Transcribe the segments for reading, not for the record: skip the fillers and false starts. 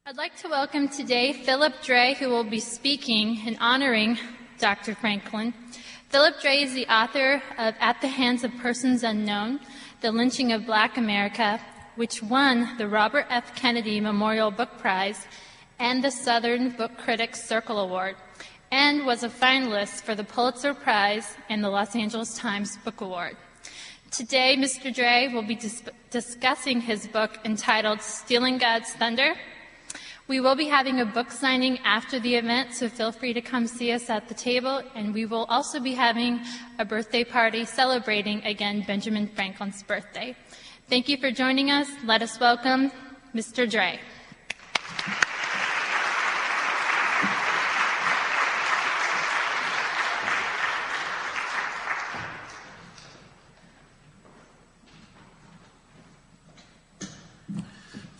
I'd like to welcome today Philip Dray, who will be speaking and honoring Dr. Franklin. Philip Dray is the author of At the Hands of Persons Unknown, The Lynching of Black America, which won the Robert F. Kennedy Memorial Book Prize and the Southern Book Critics Circle Award, and was a finalist for the Pulitzer Prize and the Los Angeles Times Book Award. Today, Mr. Dray will be discussing his book entitled Stealing God's Thunder. We will be having a book signing after the event, so feel free to come see us at the table, and we will also be having a birthday party celebrating, again, Benjamin Franklin's birthday. Thank you for joining us. Let us welcome Mr. Dray.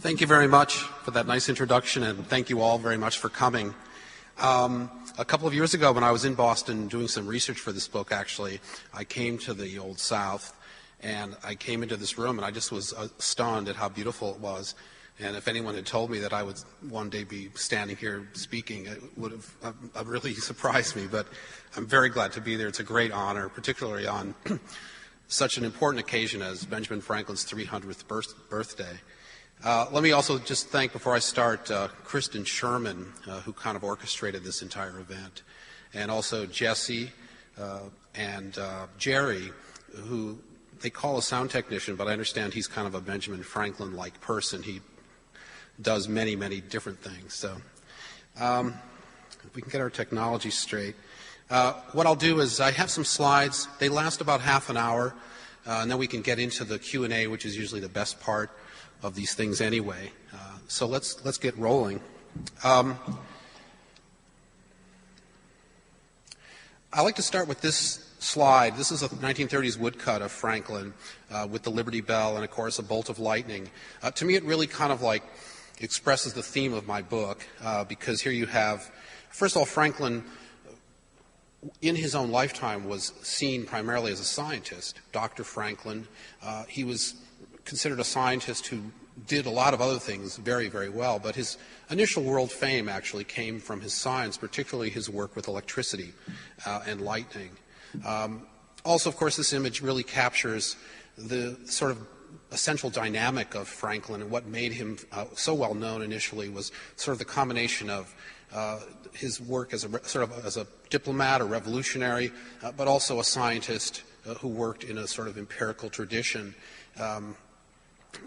Thank you very much for that nice introduction, and thank you all very much for coming. A couple of years ago when I was in Boston doing some research for this book, actually, I came to the Old South, and I came into this room, and I just was stunned at how beautiful it was. And if anyone had told me that I would one day be standing here speaking, it would have really surprised me. But I'm very glad to be there. It's a great honor, particularly on such an important occasion as Benjamin Franklin's 300th birthday. Let me also just thank, before I start, Kristen Sherman, who kind of orchestrated this entire event, and also Jesse and Jerry, who they call a sound technician, but I understand he's kind of a Benjamin Franklin-like person. He does many, many different things. So if we can get our technology straight. What I'll do is I have some slides. They last about half an hour, and then we can get into the Q&A, which is usually the best part of these things anyway. So let's get rolling. I like to start with this slide. This is a 1930s woodcut of Franklin with the Liberty Bell and, of course, a bolt of lightning. To me, it really kind of like expresses the theme of my book because here you have, first of all, Franklin in his own lifetime was seen primarily as a scientist. Dr. Franklin, he was considered a scientist who did a lot of other things very, very well, but his initial world fame actually came from his science, particularly his work with electricity and lightning. Also, of course, this image really captures the sort of essential dynamic of Franklin, and what made him so well known initially was sort of the combination of his work as a diplomat or revolutionary, but also a scientist who worked in a sort of empirical tradition.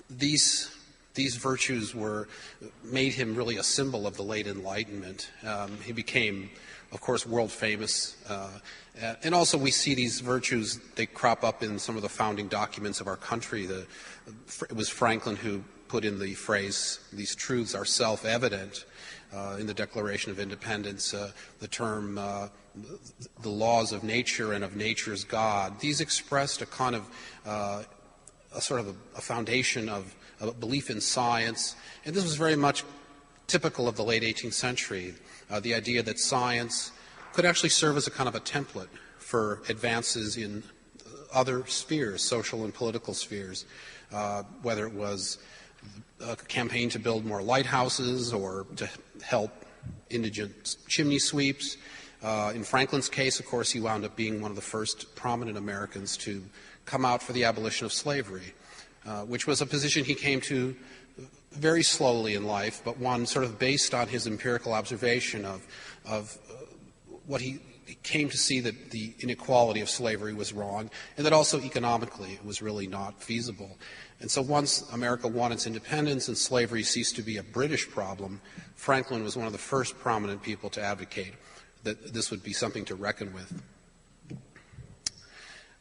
These virtues made him really a symbol of the late Enlightenment. He became, of course, world famous. And also we see these virtues, they crop up in some of the founding documents of our country. It was Franklin who put in the phrase, "These truths are self-evident," in the Declaration of Independence, the term, "the laws of nature and of nature's God." These expressed a kind of a foundation of a belief in science, and this was very much typical of the late 18th century, the idea that science could actually serve as a kind of a template for advances in other spheres, social and political spheres, whether it was a campaign to build more lighthouses or to help indigent chimney sweeps. In Franklin's case, of course, he wound up being one of the first prominent Americans to come out for the abolition of slavery, which was a position he came to very slowly in life, but one sort of based on his empirical observation of what he came to see that the inequality of slavery was wrong, and that also economically it was really not feasible. And so once America won its independence and slavery ceased to be a British problem, Franklin was one of the first prominent people to advocate that this would be something to reckon with.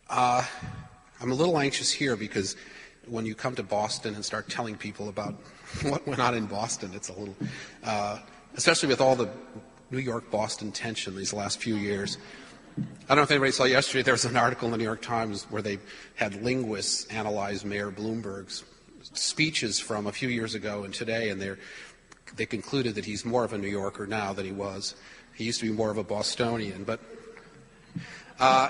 I'm a little anxious here because when you come to Boston and start telling people about what went on in Boston, it's a little, especially with all the New York-Boston tension these last few years. I don't know if anybody saw yesterday, there was an article in the New York Times where they had linguists analyze Mayor Bloomberg's speeches from a few years ago and today, and they concluded that he's more of a New Yorker now than he was. He used to be more of a Bostonian, but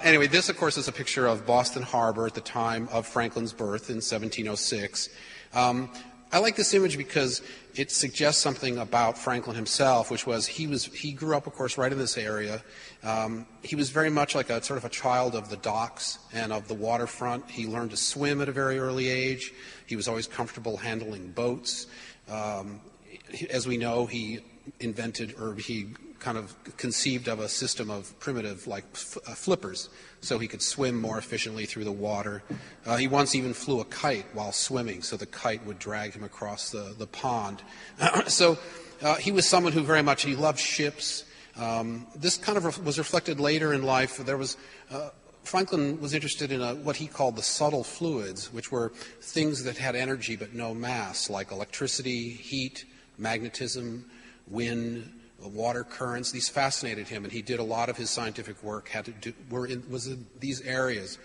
anyway, this, of course, is a picture of Boston Harbor at the time of Franklin's birth in 1706. I like this image because it suggests something about Franklin himself, which was he grew up, of course, right in this area. He was very much like a sort of a child of the docks and of the waterfront. He learned to swim at a very early age. He was always comfortable handling boats. As we know, he invented, or he kind of conceived of a system of primitive, like flippers, so he could swim more efficiently through the water. He once even flew a kite while swimming, so the kite would drag him across the pond. So he was someone who very much, he loved ships. This kind of was reflected later in life. There was Franklin was interested in what he called the subtle fluids, which were things that had energy but no mass, like electricity, heat, magnetism, wind, water currents. These fascinated him, and he did a lot of his scientific work was in these areas.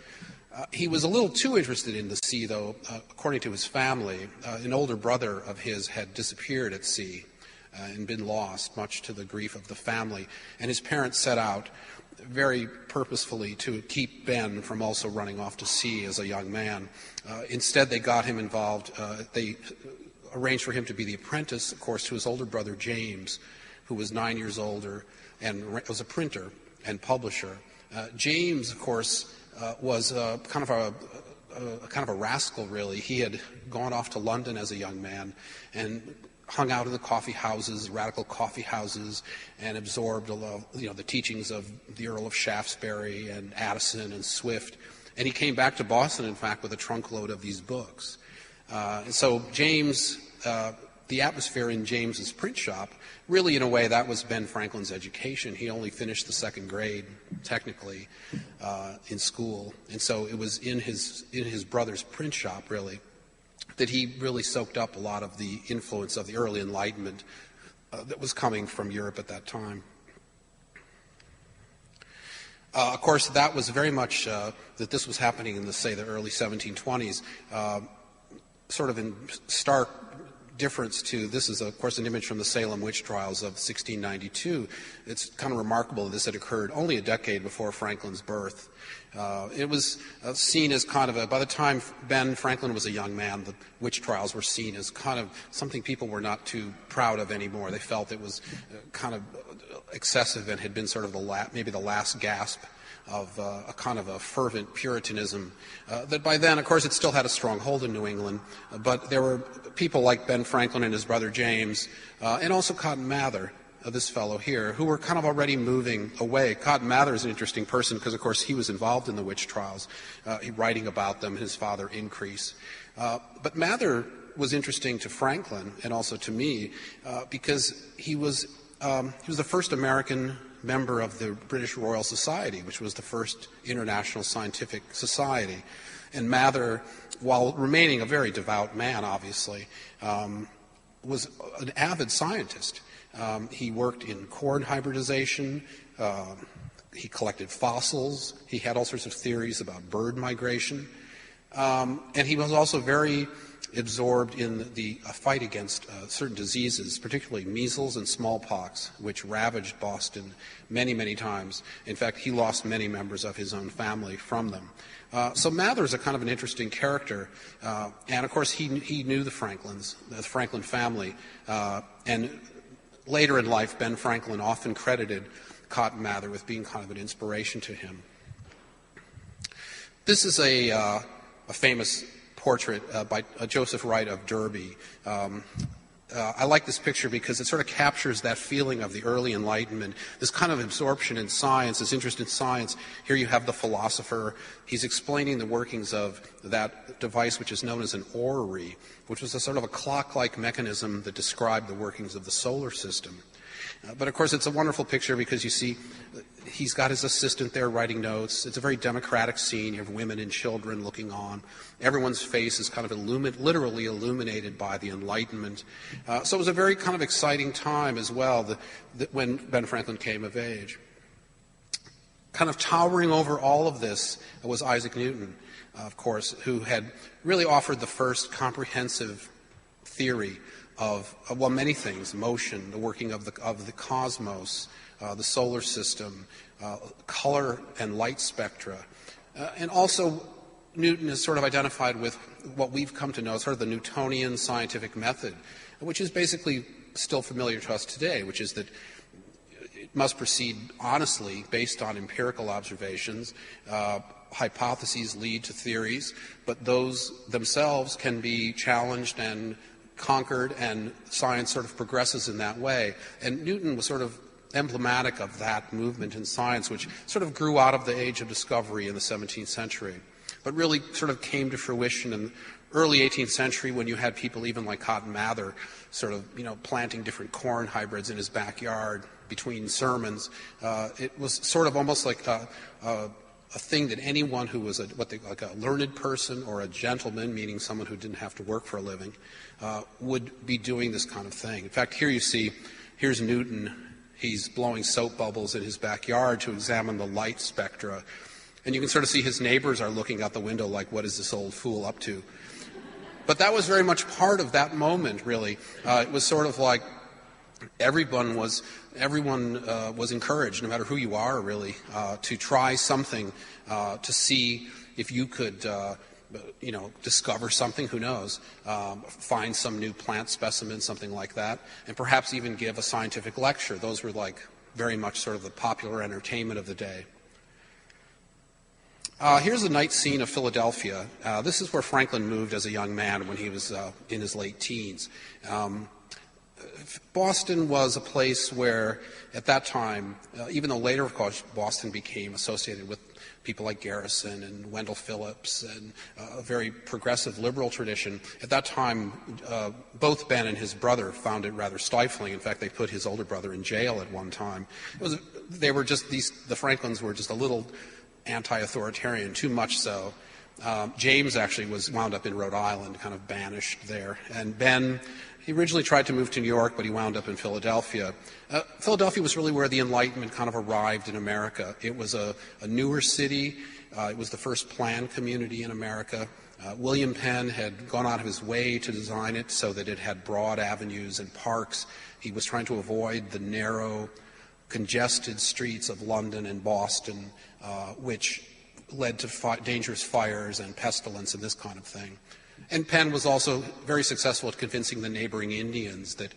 He was a little too interested in the sea, though, according to his family. An older brother of his had disappeared at sea and been lost, much to the grief of the family. And his parents set out very purposefully to keep Ben from also running off to sea as a young man. Instead, they got him involved. They arranged for him to be the apprentice, of course, to his older brother James, who was 9 years older and was a printer and publisher. James, of course, was kind of a rascal, really. He had gone off to London as a young man and hung out in the coffee houses, radical coffee houses, and absorbed the teachings of the Earl of Shaftesbury and Addison and Swift. And he came back to Boston, in fact, with a trunkload of these books. And so James, the atmosphere in James's print shop, really, in a way, that was Ben Franklin's education. He only finished the second grade, technically, in school. And so it was in his brother's print shop, really, that he really soaked up a lot of the influence of the early Enlightenment that was coming from Europe at that time. Of course, that was very much that this was happening in the early 1720s, sort of in stark difference to, this is, of course, an image from the Salem witch trials of 1692. It's kind of remarkable that this had occurred only a decade before Franklin's birth. It was seen as kind of by the time Ben Franklin was a young man, the witch trials were seen as kind of something people were not too proud of anymore. They felt it was kind of excessive and had been sort of maybe the last gasp of a kind of a fervent Puritanism that by then, of course, it still had a strong hold in New England, but there were people like Ben Franklin and his brother James, and also Cotton Mather, this fellow here, who were kind of already moving away. Cotton Mather is an interesting person because, of course, he was involved in the witch trials, writing about them, his father Increase. But Mather was interesting to Franklin and also to me because he was the first American member of the British Royal Society, which was the first international scientific society. And Mather, while remaining a very devout man, obviously, was an avid scientist. He worked in corn hybridization. He collected fossils. He had all sorts of theories about bird migration. And he was also very absorbed in the fight against certain diseases, particularly measles and smallpox, which ravaged Boston many, many times. In fact, he lost many members of his own family from them. So Mather is a kind of an interesting character. And, of course, he knew the Franklin family. And later in life, Ben Franklin often credited Cotton Mather with being kind of an inspiration to him. This is a famous portrait by Joseph Wright of Derby. I like this picture because it sort of captures that feeling of the early Enlightenment, this kind of absorption in science, this interest in science. Here you have the philosopher. He's explaining the workings of that device which is known as an orrery, which was a sort of a clock-like mechanism that described the workings of the solar system. But, of course, it's a wonderful picture because you see he's got his assistant there writing notes. It's a very democratic scene. You have women and children looking on. Everyone's face is kind of literally illuminated by the Enlightenment. So it was a very kind of exciting time as well when Ben Franklin came of age. Kind of towering over all of this was Isaac Newton, of course, who had really offered the first comprehensive theory of many things: motion, the working of the cosmos, the solar system, color and light spectra, and also Newton is sort of identified with what we've come to know as sort of the Newtonian scientific method, which is basically still familiar to us today, which is that it must proceed honestly based on empirical observations. Hypotheses lead to theories, but those themselves can be challenged and conquered, and science sort of progresses in that way. And Newton was sort of emblematic of that movement in science, which sort of grew out of the age of discovery in the 17th century, but really sort of came to fruition in the early 18th century when you had people even like Cotton Mather sort of, planting different corn hybrids in his backyard between sermons. It was sort of almost like a thing that anyone who was like a learned person or a gentleman, meaning someone who didn't have to work for a living, would be doing this kind of thing. In fact, here's Newton. He's blowing soap bubbles in his backyard to examine the light spectra. And you can sort of see his neighbors are looking out the window like, what is this old fool up to? But that was very much part of that moment, really. It was sort of like everyone was encouraged, no matter who you are, really, to try something to see if you could, discover something, who knows, find some new plant specimen, something like that, and perhaps even give a scientific lecture. Those were like very much sort of the popular entertainment of the day. Here's a night scene of Philadelphia. This is where Franklin moved as a young man when he was in his late teens. Boston was a place where, at that time, even though later, of course, Boston became associated with people like Garrison and Wendell Phillips and a very progressive liberal tradition, at that time, both Ben and his brother found it rather stifling. In fact, they put his older brother in jail at one time. The Franklins were just a little anti-authoritarian, too much so. James actually wound up in Rhode Island, kind of banished there. And Ben, he originally tried to move to New York, but he wound up in Philadelphia. Philadelphia was really where the Enlightenment kind of arrived in America. It was a newer city. It was the first planned community in America. William Penn had gone out of his way to design it so that it had broad avenues and parks. He was trying to avoid the narrow, congested streets of London and Boston, which led to dangerous fires and pestilence and this kind of thing. And Penn was also very successful at convincing the neighboring Indians that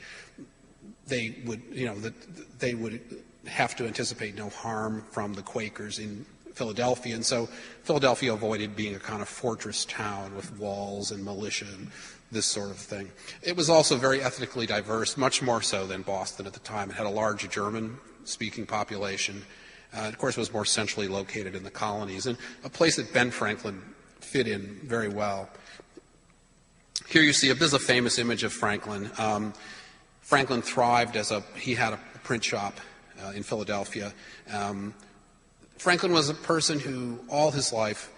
they would have to anticipate no harm from the Quakers in Philadelphia. And so Philadelphia avoided being a kind of fortress town with walls and militia and this sort of thing. It was also very ethnically diverse, much more so than Boston at the time. It had a large German-speaking population. Of course, it was more centrally located in the colonies, and a place that Ben Franklin fit in very well. Here you see, this is a famous image of Franklin. Franklin thrived he had a print shop in Philadelphia. Franklin was a person who all his life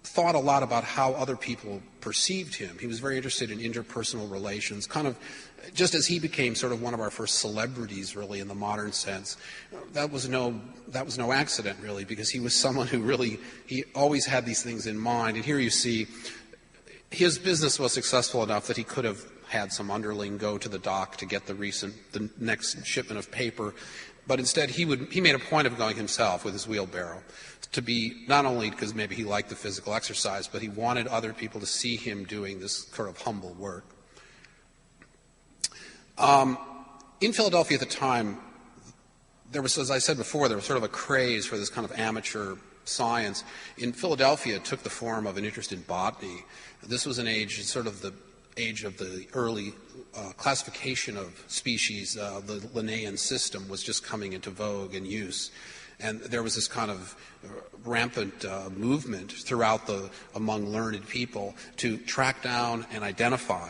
thought a lot about how other people perceived him. He was very interested in interpersonal relations, kind of just as he became sort of one of our first celebrities, really, in the modern sense. That was no accident, really, because he was someone who he always had these things in mind. And here you see his business was successful enough that he could have had some underling go to the dock to get the next shipment of paper, but instead he made a point of going himself with his wheelbarrow, to be, not only because maybe he liked the physical exercise, but he wanted other people to see him doing this sort of humble work. In Philadelphia at the time, there was, as I said before, there was sort of a craze for this kind of amateur science. In Philadelphia, it took the form of an interest in botany. This was an age, sort of the age of the early classification of species. The Linnaean system was just coming into vogue and use. And there was this kind of rampant movement among learned people to track down and identify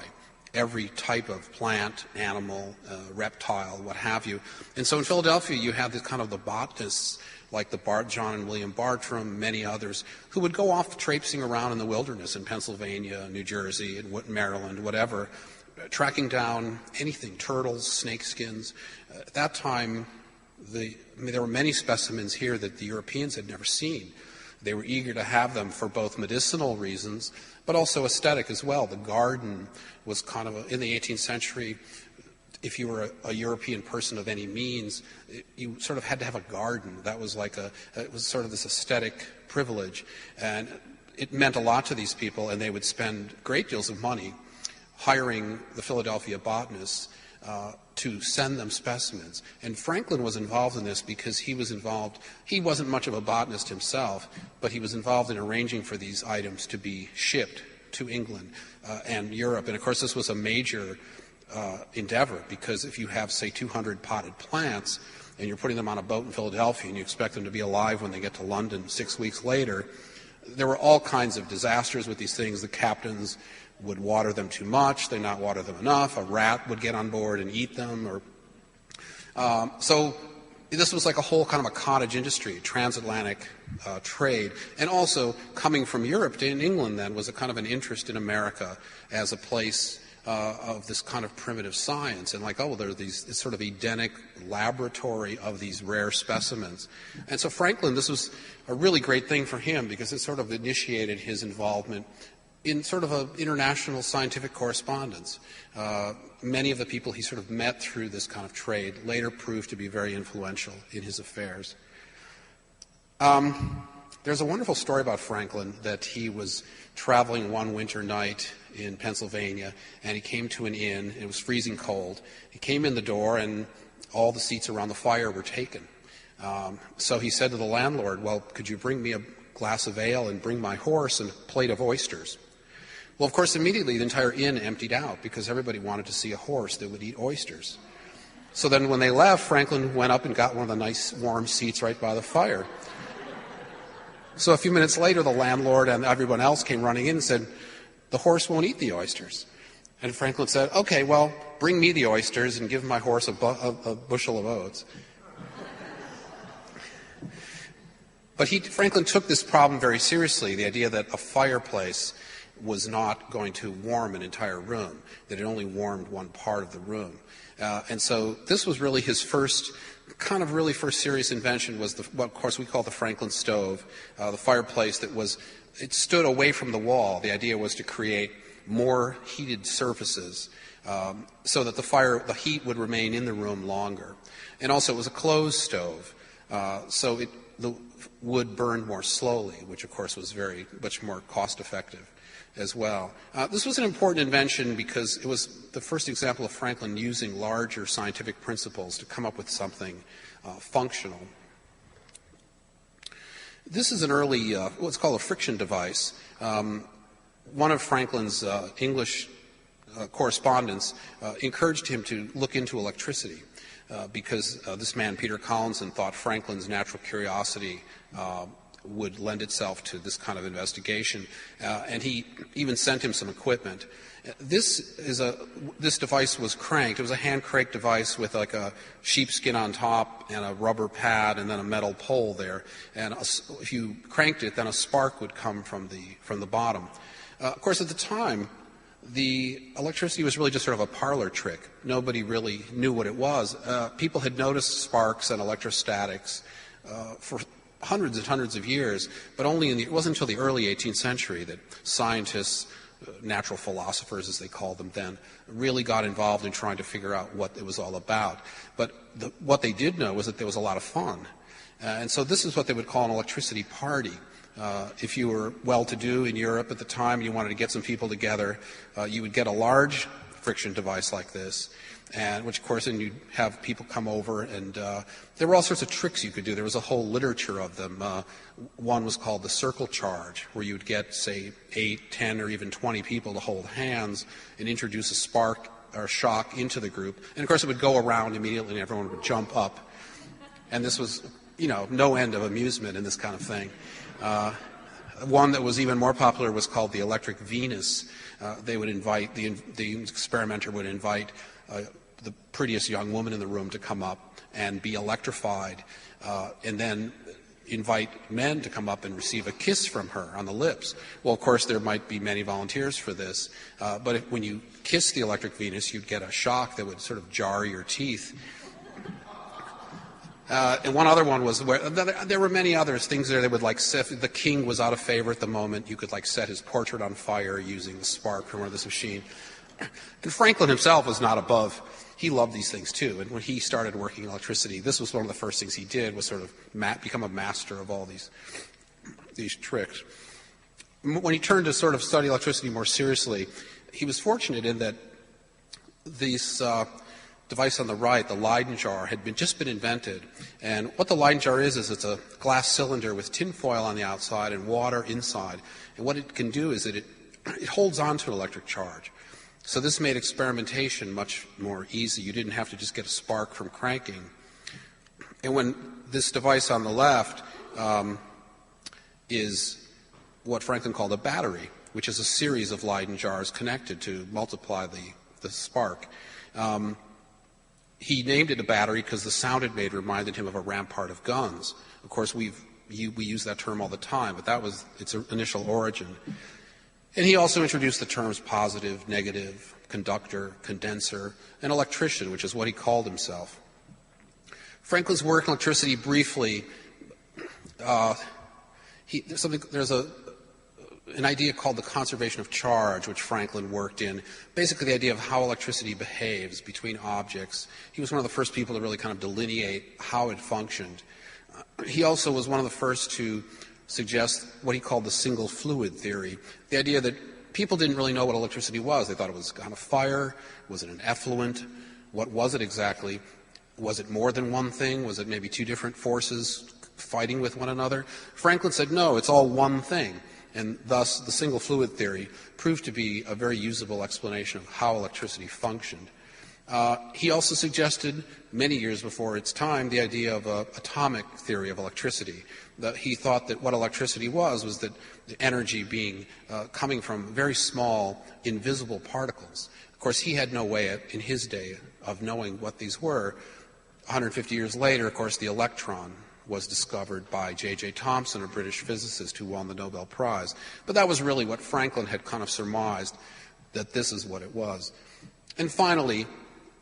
every type of plant, animal, reptile, what have you. And so in Philadelphia, you had this kind of the botanists like John and William Bartram, many others, who would go off traipsing around in the wilderness in Pennsylvania, New Jersey, and Maryland, whatever, tracking down anything, turtles, snakeskins. At that time, there were many specimens here that the Europeans had never seen. They were eager to have them for both medicinal reasons, but also aesthetic as well. The garden was kind of, in the 18th century, if you were a European person of any means, you sort of had to have a garden. That was it was sort of this aesthetic privilege. And it meant a lot to these people, and they would spend great deals of money hiring the Philadelphia botanists to send them specimens. And Franklin was involved in this because he wasn't much of a botanist himself, but he was involved in arranging for these items to be shipped to England and Europe. And of course, this was a major endeavor, because if you have, say, 200 potted plants and you're putting them on a boat in Philadelphia and you expect them to be alive when they get to London 6 weeks later, there were all kinds of disasters with these things. The captains would water them too much, they not water them enough, a rat would get on board and eat them. So this was like a whole kind of a cottage industry, transatlantic trade. And also coming from Europe to England then was a kind of an interest in America as a place of this kind of primitive science, and like, oh, there are these sort of Edenic laboratory of these rare specimens. And so Franklin, this was a really great thing for him, because it sort of initiated his involvement in sort of an international scientific correspondence. Many of the people he sort of met through this kind of trade later proved to be very influential in his affairs. There's a wonderful story about Franklin, that he was traveling one winter night in Pennsylvania, and he came to an inn. It was freezing cold. He came in the door, and all the seats around the fire were taken. So he said to the landlord, well, could you bring me a glass of ale and bring my horse and a plate of oysters? Well, of course, immediately the entire inn emptied out, because everybody wanted to see a horse that would eat oysters. So then when they left, Franklin went up and got one of the nice warm seats right by the fire. So a few minutes later, the landlord and everyone else came running in and said, the horse won't eat the oysters. And Franklin said, okay, well, bring me the oysters and give my horse a bushel of oats. But Franklin took this problem very seriously, the idea that a fireplace was not going to warm an entire room, that it only warmed one part of the room. And so this was really his first serious invention, was what of course we call the Franklin stove, the fireplace it stood away from the wall. The idea was to create more heated surfaces so that the heat would remain in the room longer. And also it was a closed stove, so the wood burned more slowly, which of course was much more cost effective as well. This was an important invention because it was the first example of Franklin using larger scientific principles to come up with something functional. This is an early, what's called a friction device. One of Franklin's English correspondents encouraged him to look into electricity because this man, Peter Collinson, thought Franklin's natural curiosity would lend itself to this kind of investigation, and he even sent him some equipment. This device was cranked. It was a hand crank device with like a sheepskin on top and a rubber pad and then a metal pole there. And if you cranked it, then a spark would come from the bottom. Of course, at the time, the electricity was really just sort of a parlor trick. Nobody really knew what it was. People had noticed sparks and electrostatics for hundreds and hundreds of years, but it wasn't until the early 18th century that scientists, natural philosophers as they called them then, really got involved in trying to figure out what it was all about. But what they did know was that there was a lot of fun. And so this is what they would call an electricity party. If you were well-to-do in Europe at the time and you wanted to get some people together, you would get a large friction device like this, and which of course then you'd have people come over, and there were all sorts of tricks you could do. There was a whole literature of them. One was called the circle charge, where you'd get, say, 8, 10, or even 20 people to hold hands and introduce a spark or shock into the group. And of course it would go around immediately and everyone would jump up. And this was, no end of amusement in this kind of thing. One that was even more popular was called the electric Venus. They would invite, the experimenter would invite the prettiest young woman in the room to come up and be electrified, and then invite men to come up and receive a kiss from her on the lips. Well, of course, there might be many volunteers for this, but when you kiss the electric Venus, you'd get a shock that would sort of jar your teeth. And one other one was where there were many others, things there that would the king was out of favor at the moment. You could set his portrait on fire using the spark from one of this machine. And Franklin himself was not above. He loved these things too. And when he started working electricity, this was one of the first things he did, was sort of become a master of all these tricks. when he turned to sort of study electricity more seriously, he was fortunate in that this device on the right, the Leyden jar, had just been invented. And what the Leyden jar is it's a glass cylinder with tin foil on the outside and water inside. And what it can do is that it holds on to an electric charge. So this made experimentation much more easy. You didn't have to just get a spark from cranking. And when this device on the left is what Franklin called a battery, which is a series of Leyden jars connected to multiply the spark. He named it a battery because the sound it made reminded him of a rampart of guns. Of course, we use that term all the time, but that was its initial origin. And he also introduced the terms positive, negative, conductor, condenser, and electrician, which is what he called himself. Franklin's work in electricity briefly, there's an idea called the conservation of charge, which Franklin worked in. Basically, the idea of how electricity behaves between objects. He was one of the first people to really kind of delineate how it functioned. He also was one of the first to suggest what he called the single fluid theory, the idea that people didn't really know what electricity was. They thought it was kind of fire. Was it an effluent? What was it exactly? Was it more than one thing? Was it maybe two different forces fighting with one another? Franklin said, no, it's all one thing. And thus, the single fluid theory proved to be a very usable explanation of how electricity functioned. He also suggested, many years before its time, the idea of an atomic theory of electricity. That he thought that what electricity was that the energy being coming from very small, invisible particles. Of course, he had no way in his day of knowing what these were. 150 years later, of course, the electron was discovered by J.J. Thomson, a British physicist who won the Nobel Prize. But that was really what Franklin had kind of surmised, that this is what it was. And finally,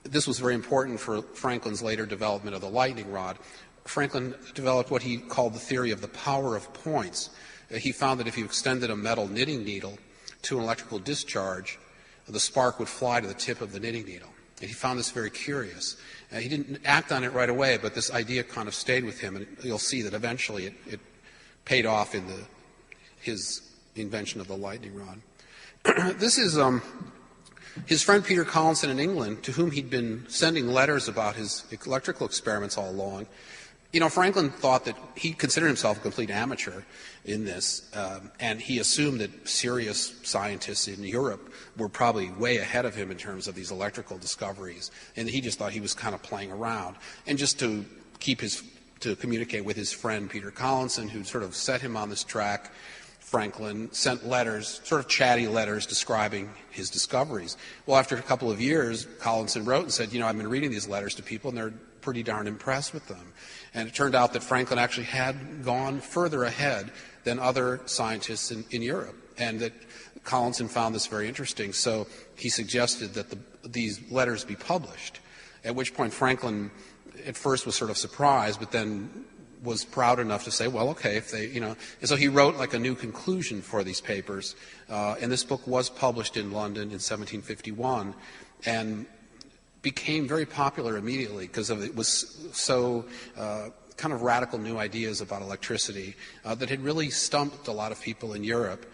this was very important for Franklin's later development of the lightning rod. Franklin developed what he called the theory of the power of points. He found that if you extended a metal knitting needle to an electrical discharge, the spark would fly to the tip of the knitting needle. And he found this very curious. He didn't act on it right away, but this idea kind of stayed with him, and you'll see that eventually it paid off in his invention of the lightning rod. This is his friend Peter Collinson in England, to whom he'd been sending letters about his electrical experiments all along. You know, Franklin thought that he considered himself a complete amateur in this, and he assumed that serious scientists in Europe were probably way ahead of him in terms of these electrical discoveries, and he just thought he was kind of playing around. And just to communicate with his friend Peter Collinson, who sort of set him on this track, Franklin sent letters, sort of chatty letters, describing his discoveries. Well, after a couple of years, Collinson wrote and said, I've been reading these letters to people, and they're pretty darn impressed with them. And it turned out that Franklin actually had gone further ahead than other scientists in Europe, and that Collinson found this very interesting. So he suggested that these letters be published, at which point Franklin at first was sort of surprised, but then was proud enough to say, well, okay, if they, And so he wrote like a new conclusion for these papers, and this book was published in London in 1751, and became very popular immediately because it was so kind of radical new ideas about electricity that had really stumped a lot of people in Europe.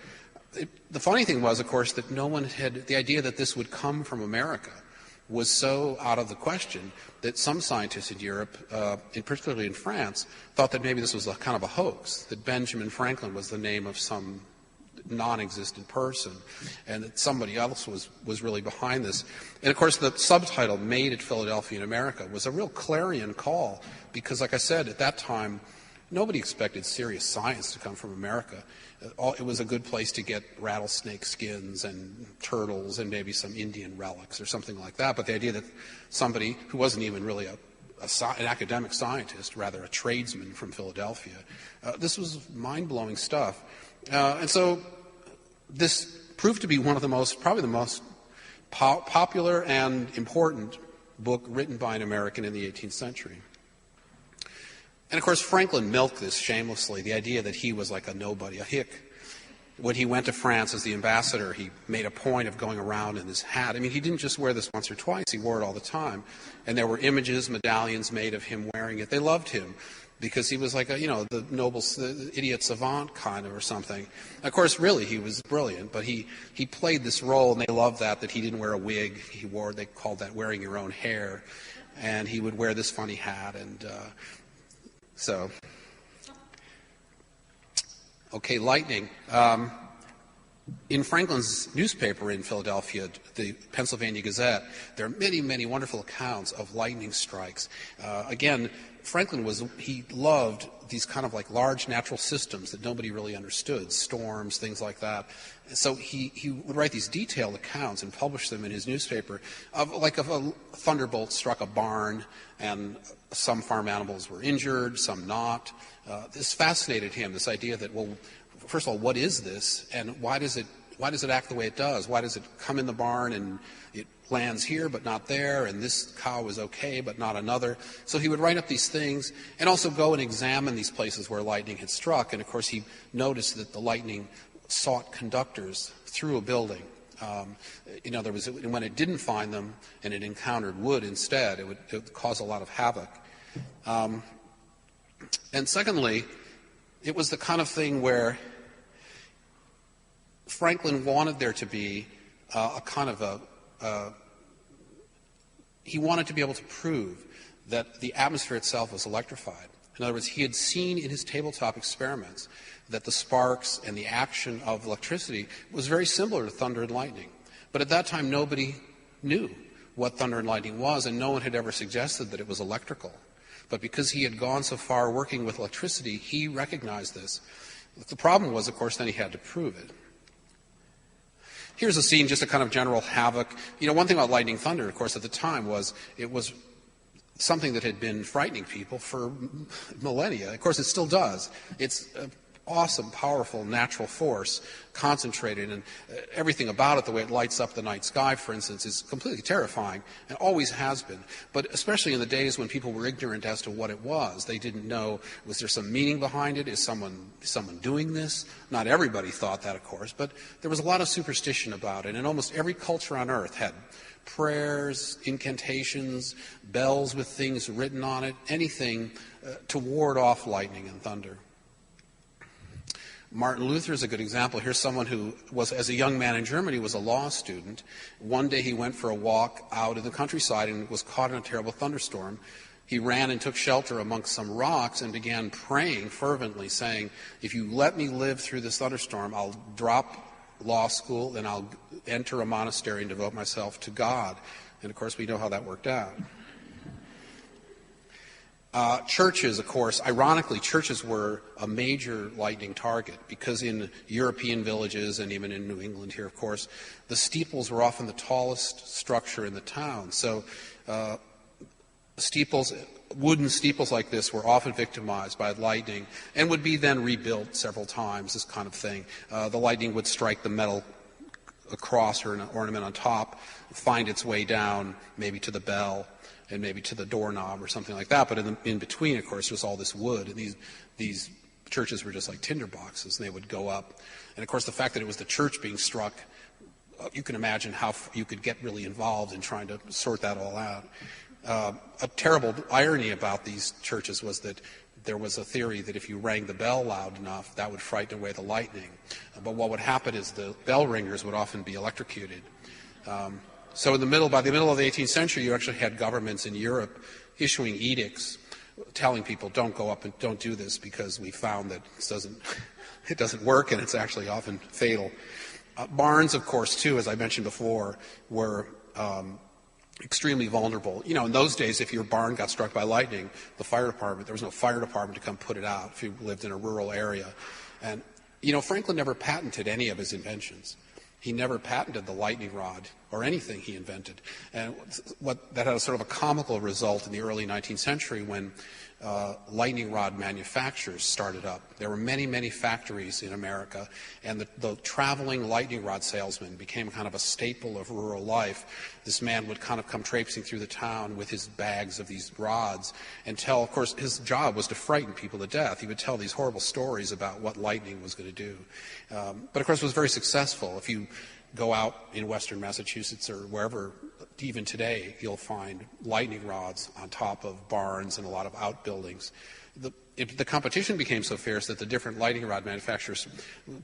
The funny thing was, of course, that no one had the idea that this would come from America was so out of the question that some scientists in Europe, and particularly in France, thought that maybe this was a kind of a hoax, that Benjamin Franklin was the name of some non-existent person, and that somebody else was really behind this. And of course, the subtitle, Made at Philadelphia in America, was a real clarion call, because like I said, at that time, nobody expected serious science to come from America. It was a good place to get rattlesnake skins and turtles and maybe some Indian relics or something like that. But the idea that somebody who wasn't even really an academic scientist, rather a tradesman from Philadelphia, this was mind-blowing stuff. And so this proved to be one of probably the most popular and important book written by an American in the 18th century. And of course, Franklin milked this shamelessly, the idea that he was like a nobody, a hick. When he went to France as the ambassador, he made a point of going around in this hat. I mean, he didn't just wear this once or twice, he wore it all the time. And there were images, medallions made of him wearing it. They loved him. because he was like the noble idiot savant kind of or something. Of course, really, he was brilliant, but he played this role, and they loved that he didn't wear a wig. They called that wearing your own hair, and he would wear this funny hat, and so. Okay, lightning. In Franklin's newspaper in Philadelphia, the Pennsylvania Gazette, there are many, many wonderful accounts of lightning strikes. Again, Franklin he loved these kind of like large natural systems that nobody really understood, storms, things like that. So he would write these detailed accounts and publish them in his newspaper of a thunderbolt struck a barn and some farm animals were injured, some not. This fascinated him, this idea that, well, first of all, what is this, and why does it act the way it does? Why does it come in the barn and it lands here but not there, and this cow is okay but not another? So he would write up these things and also go and examine these places where lightning had struck, and of course he noticed that the lightning sought conductors through a building. In other words, when it didn't find them and it encountered wood instead, it would cause a lot of havoc. And secondly, it was the kind of thing where Franklin wanted there to be he wanted to be able to prove that the atmosphere itself was electrified. In other words, he had seen in his tabletop experiments that the sparks and the action of electricity was very similar to thunder and lightning. But at that time, nobody knew what thunder and lightning was, and no one had ever suggested that it was electrical. But because he had gone so far working with electricity, he recognized this. The problem was, of course, then he had to prove it. Here's a scene, just a kind of general havoc. One thing about lightning thunder, of course, at the time was it was something that had been frightening people for millennia. Of course, it still does. It's an awesome, powerful, natural force, concentrated, and everything about it, the way it lights up the night sky, for instance, is completely terrifying, and always has been. But especially in the days when people were ignorant as to what it was. They didn't know, was there some meaning behind it? Is someone doing this? Not everybody thought that, of course, but there was a lot of superstition about it, and almost every culture on earth had prayers, incantations, bells with things written on it, anything to ward off lightning and thunder. Martin Luther is a good example. Here's someone who was, as a young man in Germany, was a law student. One day he went for a walk out in the countryside and was caught in a terrible thunderstorm. He ran and took shelter amongst some rocks and began praying fervently, saying, "If you let me live through this thunderstorm, I'll drop law school and I'll enter a monastery and devote myself to God." And of course, we know how that worked out. Churches, of course, ironically, churches were a major lightning target because in European villages and even in New England here, of course, the steeples were often the tallest structure in the town. So wooden steeples like this were often victimized by lightning and would be then rebuilt several times, this kind of thing. The lightning would strike the metal cross or an ornament on top, find its way down maybe to the bell, and maybe to the doorknob or something like that. But in between, of course, there's all this wood, and these churches were just like tinder boxes, and they would go up. And of course, the fact that it was the church being struck, you can imagine how you could get really involved in trying to sort that all out. A terrible irony about these churches was that there was a theory that if you rang the bell loud enough, that would frighten away the lightning. But what would happen is the bell ringers would often be electrocuted. So by the middle of the 18th century, you actually had governments in Europe issuing edicts telling people, don't go up and don't do this because we found that it doesn't work and it's actually often fatal. Barns, of course, too, as I mentioned before, were extremely vulnerable. In those days, if your barn got struck by lightning, there was no fire department to come put it out if you lived in a rural area. And, Franklin never patented any of his inventions. He never patented the lightning rod or anything he invented. And that had a sort of a comical result in the early 19th century when lightning rod manufacturers started up. There were many, many factories in America, and the traveling lightning rod salesman became kind of a staple of rural life. This man would kind of come traipsing through the town with his bags of these rods and tell, of course, his job was to frighten people to death. He would tell these horrible stories about what lightning was going to do. But of course, it was very successful. If you go out in western Massachusetts or wherever even today you'll find lightning rods on top of barns and a lot of outbuildings. The competition became so fierce that the different lightning rod manufacturers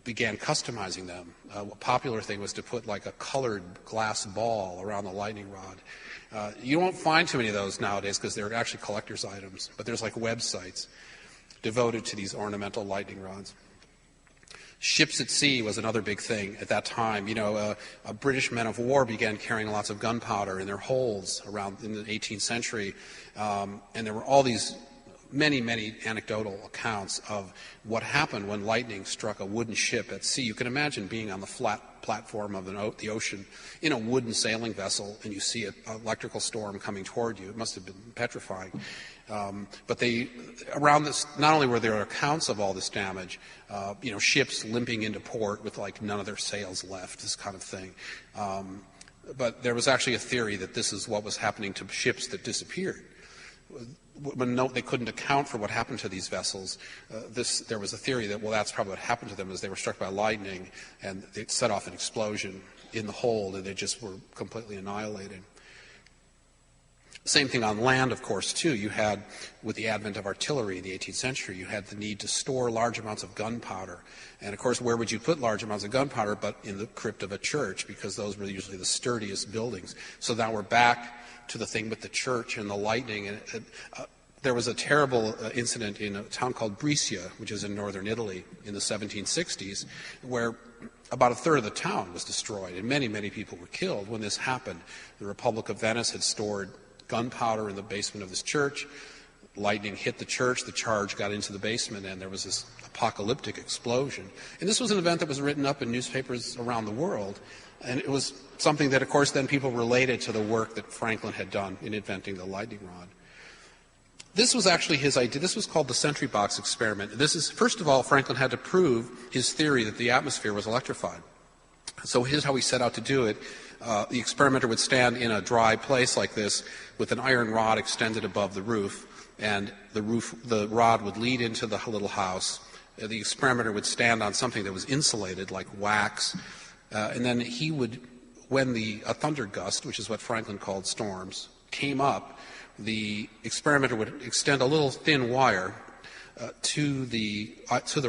began customizing them. A popular thing was to put like a colored glass ball around the lightning rod. You won't find too many of those nowadays because they're actually collector's items, but there's like websites devoted to these ornamental lightning rods. Ships at sea was another big thing at that time. British men of war began carrying lots of gunpowder in their holds around in the 18th century, and there were all these many anecdotal accounts of what happened when lightning struck a wooden ship at sea. You can imagine being on the flat platform of the ocean in a wooden sailing vessel, and you see an electrical storm coming toward you. It must have been petrifying. But around this, not only were there accounts of all this damage, ships limping into port with like none of their sails left, this kind of thing. But there was actually a theory that this is what was happening to ships that disappeared. When they couldn't account for what happened to these vessels, there was a theory that, well, that's probably what happened to them, is they were struck by lightning and it set off an explosion in the hold and they just were completely annihilated. Same thing on land, of course, too. You had, with the advent of artillery in the 18th century, you had the need to store large amounts of gunpowder. And, of course, where would you put large amounts of gunpowder but in the crypt of a church, because those were usually the sturdiest buildings. So now we're back to the thing with the church and the lightning. And there was a terrible incident in a town called Brescia, which is in northern Italy, in the 1760s, where about a third of the town was destroyed, and many people were killed when this happened. The Republic of Venice had stored gunpowder in the basement of this church. Lightning hit the church, the charge got into the basement, and there was this apocalyptic explosion. And this was an event that was written up in newspapers around the world, and it was something that, of course, then people related to the work that Franklin had done in inventing the lightning rod. This was actually his idea. This was called the sentry box experiment. First of all, Franklin had to prove his theory that the atmosphere was electrified. So here's how he set out to do it. The experimenter would stand in a dry place like this with an iron rod extended above the roof, and the rod would lead into the little house. The experimenter would stand on something that was insulated, like wax, and then he would, when a thunder gust, which is what Franklin called storms, came up, the experimenter would extend a little thin wire to the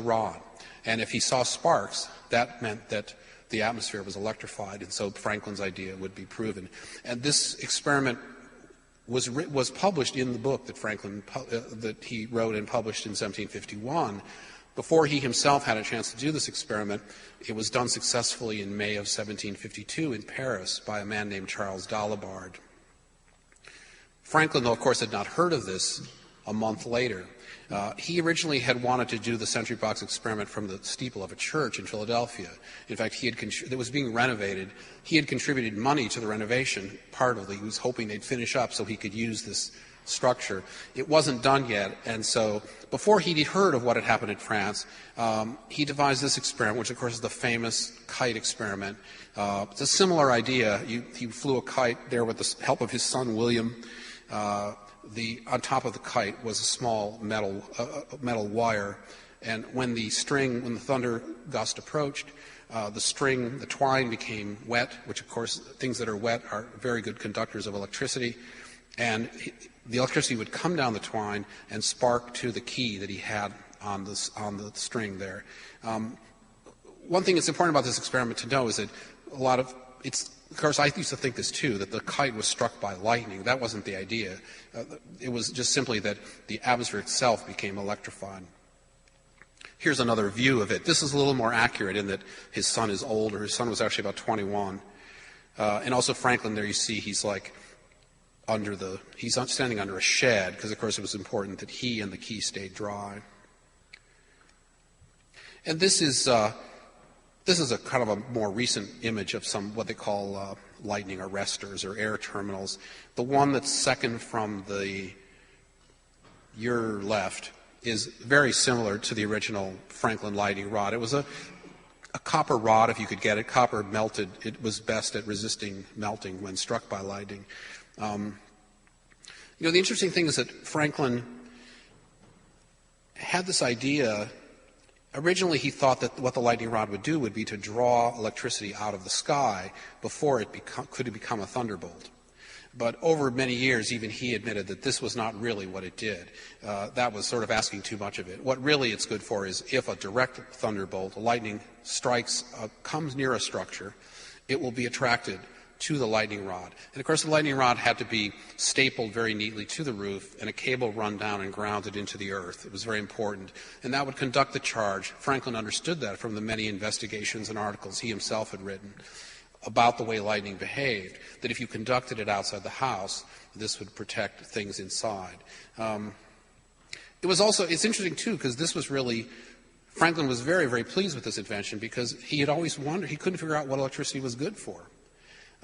rod, and if he saw sparks, that meant that the atmosphere was electrified, and so Franklin's idea would be proven. And this experiment was published in the book that that he wrote and published in 1751. Before he himself had a chance to do this experiment, it was done successfully in May of 1752 in Paris by a man named Charles Dalibard. Franklin, though, of course, had not heard of this a month later. He originally had wanted to do the sentry box experiment from the steeple of a church in Philadelphia. In fact, it was being renovated. He had contributed money to the renovation, partly. He was hoping they'd finish up so he could use this structure. It wasn't done yet, and so before he'd heard of what had happened in France, he devised this experiment, which, of course, is the famous kite experiment. It's a similar idea. He flew a kite there with the help of his son, William. On top of the kite was a small metal wire, and when the thunder gust approached, the twine became wet, which, of course, things that are wet are very good conductors of electricity, and the electricity would come down the twine and spark to the key that he had on the string there. One thing that's important about this experiment to know is that of course, I used to think this too, that the kite was struck by lightning. That wasn't the idea. It was just simply that the atmosphere itself became electrified. Here's another view of it. This is a little more accurate in that his son is older. His son was actually about 21. And also Franklin, there you see he's standing under a shed, because, of course, it was important that he and the key stayed dry. And this is a kind of a more recent image of what they call lightning arresters or air terminals. The one that's second from your left is very similar to the original Franklin lightning rod. It was a copper rod, if you could get it. Copper melted. It was best at resisting melting when struck by lightning. The interesting thing is that Franklin had this idea. Originally, he thought that what the lightning rod would do would be to draw electricity out of the sky before it could become a thunderbolt. But over many years, even he admitted that this was not really what it did. That was sort of asking too much of it. What really it's good for is if a direct thunderbolt, a lightning strikes, comes near a structure, it will be attracted to the lightning rod. And of course the lightning rod had to be stapled very neatly to the roof and a cable run down and grounded into the earth. It was very important. And that would conduct the charge. Franklin understood that from the many investigations and articles he himself had written about the way lightning behaved, that if you conducted it outside the house, this would protect things inside. It's interesting too, because this was really, Franklin was very, very pleased with this invention because he had always wondered, he couldn't figure out what electricity was good for.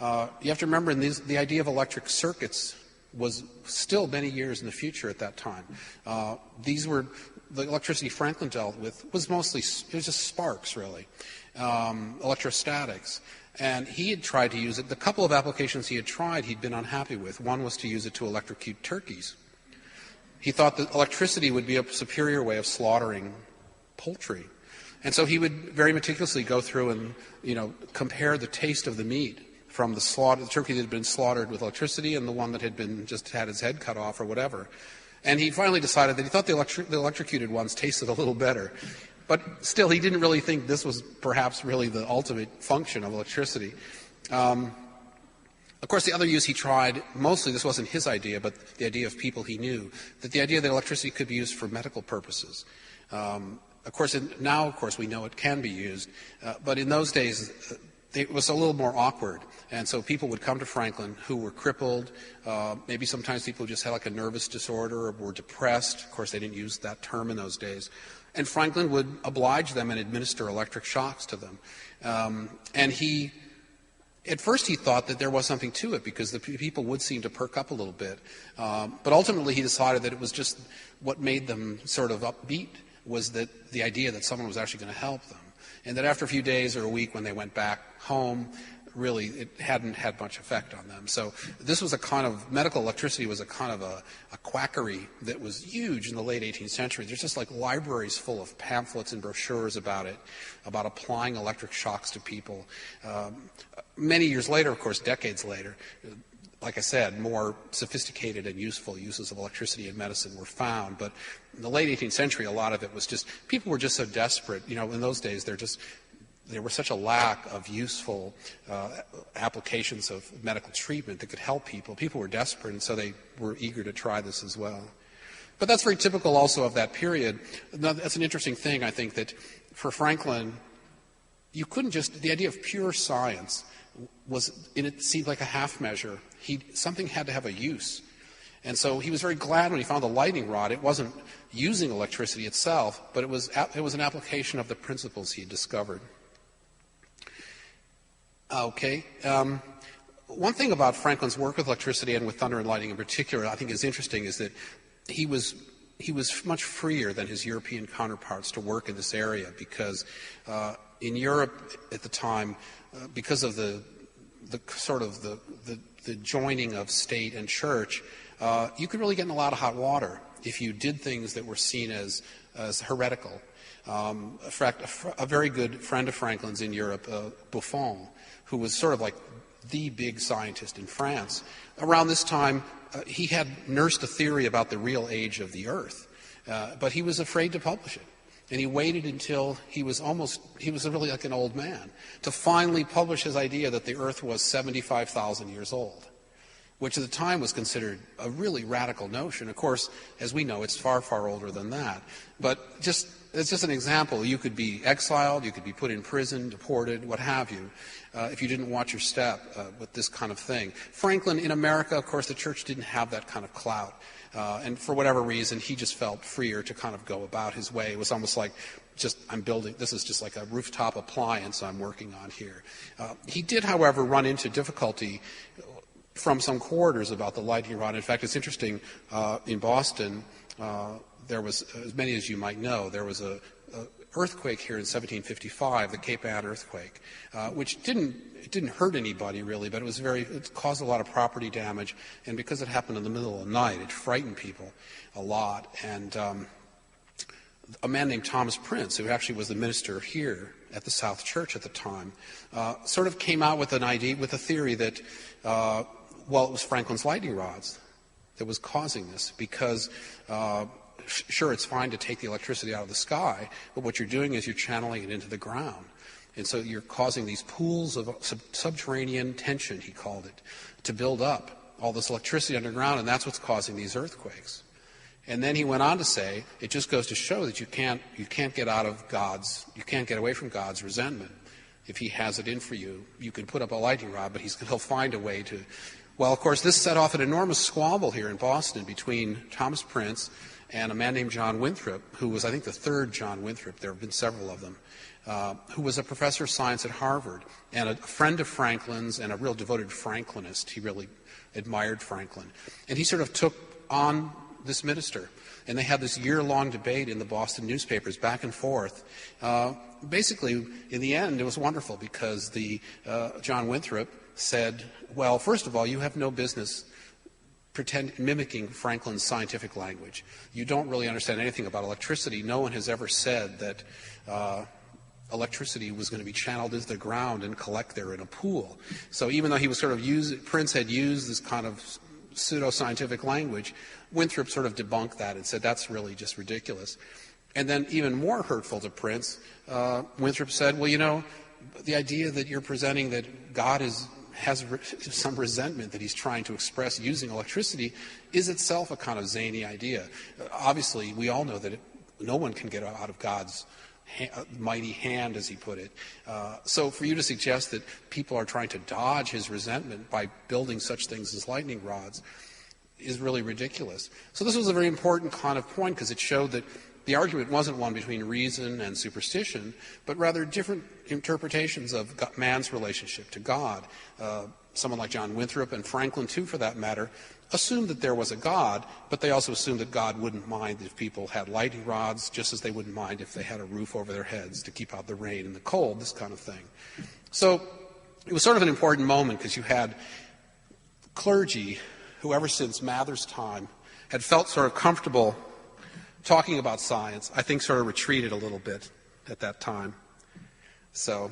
You have to remember, the idea of electric circuits was still many years in the future at that time. The electricity Franklin dealt with was mostly, it was just sparks, really, electrostatics. And he had tried to use it. The couple of applications he had tried, he'd been unhappy with. One was to use it to electrocute turkeys. He thought that electricity would be a superior way of slaughtering poultry. And so he would very meticulously go through and, compare the taste of the meat from the turkey that had been slaughtered with electricity and the one that had been just had its head cut off or whatever. And he finally decided that he thought the electrocuted ones tasted a little better. But still, he didn't really think this was perhaps really the ultimate function of electricity. Of course, the other use he tried, mostly this wasn't his idea, but the idea of people he knew, that the idea that electricity could be used for medical purposes. Now, we know it can be used, but in those days, it was a little more awkward. And so people would come to Franklin who were crippled, maybe sometimes people who just had like a nervous disorder or were depressed. Of course, they didn't use that term in those days. And Franklin would oblige them and administer electric shocks to them. At first he thought that there was something to it because the people would seem to perk up a little bit. But ultimately he decided that it was just what made them sort of upbeat was that the idea that someone was actually going to help them. And that after a few days or a week when they went back home, really it hadn't had much effect on them. So this was a kind of, medical electricity was a kind of a quackery that was huge in the late 18th century. There's just like libraries full of pamphlets and brochures about it, about applying electric shocks to people. Many years later, of course, decades later, like I said, more sophisticated and useful uses of electricity in medicine were found. But in the late 18th century, a lot of it was just, people were just so desperate. In those days, there was such a lack of useful applications of medical treatment that could help people. People were desperate, and so they were eager to try this as well. But that's very typical also of that period. Now, that's an interesting thing, I think, that for Franklin, you couldn't just, the idea of pure science it seemed like a half measure. Something had to have a use. And so he was very glad when he found the lightning rod. It wasn't using electricity itself, but it was an application of the principles he had discovered. Okay. One thing about Franklin's work with electricity and with thunder and lightning in particular, I think is interesting, is that he was much freer than his European counterparts to work in this area because in Europe at the time, because of the joining of state and church, you could really get in a lot of hot water if you did things that were seen as heretical. In fact, a very good friend of Franklin's in Europe, Buffon, who was sort of like the big scientist in France, around this time he had nursed a theory about the real age of the Earth, but he was afraid to publish it. And he waited until he was really like an old man to finally publish his idea that the Earth was 75,000 years old, which at the time was considered a really radical notion. Of course, as we know, it's far, far older than that. But it's just an example. You could be exiled, you could be put in prison, deported, what have you, if you didn't watch your step with this kind of thing. Franklin, in America, of course, the church didn't have that kind of clout. And for whatever reason, he just felt freer to kind of go about his way. It was almost like, this is just like a rooftop appliance I'm working on here. He did, however, run into difficulty from some quarters about the lightning rod. In fact, it's interesting, in Boston, there was, as many as you might know, there was a earthquake here in 1755, the Cape Ann earthquake, which didn't hurt anybody really, but it caused a lot of property damage, and because it happened in the middle of the night, it frightened people a lot. And a man named Thomas Prince, who actually was the minister here at the South Church at the time, sort of came out with an idea, with a theory that Well, it was Franklin's lightning rods that was causing this, because sure, it's fine to take the electricity out of the sky, but what you're doing is you're channeling it into the ground. And so you're causing these pools of subterranean tension, he called it, to build up all this electricity underground, and that's what's causing these earthquakes. And then he went on to say, it just goes to show that you can't get you can't get away from God's resentment. If he has it in for you, you can put up a lightning rod, but he'll find a way to. Well, of course, this set off an enormous squabble here in Boston between Thomas Prince and a man named John Winthrop, who was, I think, the third John Winthrop. There have been several of them, who was a professor of science at Harvard and a friend of Franklin's and a real devoted Franklinist. He really admired Franklin. And he sort of took on this minister. And they had this year-long debate in the Boston newspapers, back and forth. Basically, in the end, it was wonderful because John Winthrop said, well, first of all, you have no business mimicking Franklin's scientific language. You don't really understand anything about electricity. No one has ever said that electricity was going to be channeled into the ground and collect there in a pool. So even though he was Prince had used this kind of pseudo-scientific language, Winthrop sort of debunked that and said that's really just ridiculous. And then even more hurtful to Prince, Winthrop said, well, the idea that you're presenting that God has some resentment that he's trying to express using electricity is itself a kind of zany idea. Obviously, we all know that no one can get out of God's mighty hand, as he put it. So for you to suggest that people are trying to dodge his resentment by building such things as lightning rods is really ridiculous. So this was a very important kind of point because it showed that the argument wasn't one between reason and superstition, but rather different interpretations of man's relationship to God. Someone like John Winthrop, and Franklin too for that matter, assumed that there was a God, but they also assumed that God wouldn't mind if people had lightning rods, just as they wouldn't mind if they had a roof over their heads to keep out the rain and the cold, this kind of thing. So it was sort of an important moment because you had clergy who ever since Mather's time had felt sort of comfortable talking about science, I think sort of retreated a little bit at that time. So,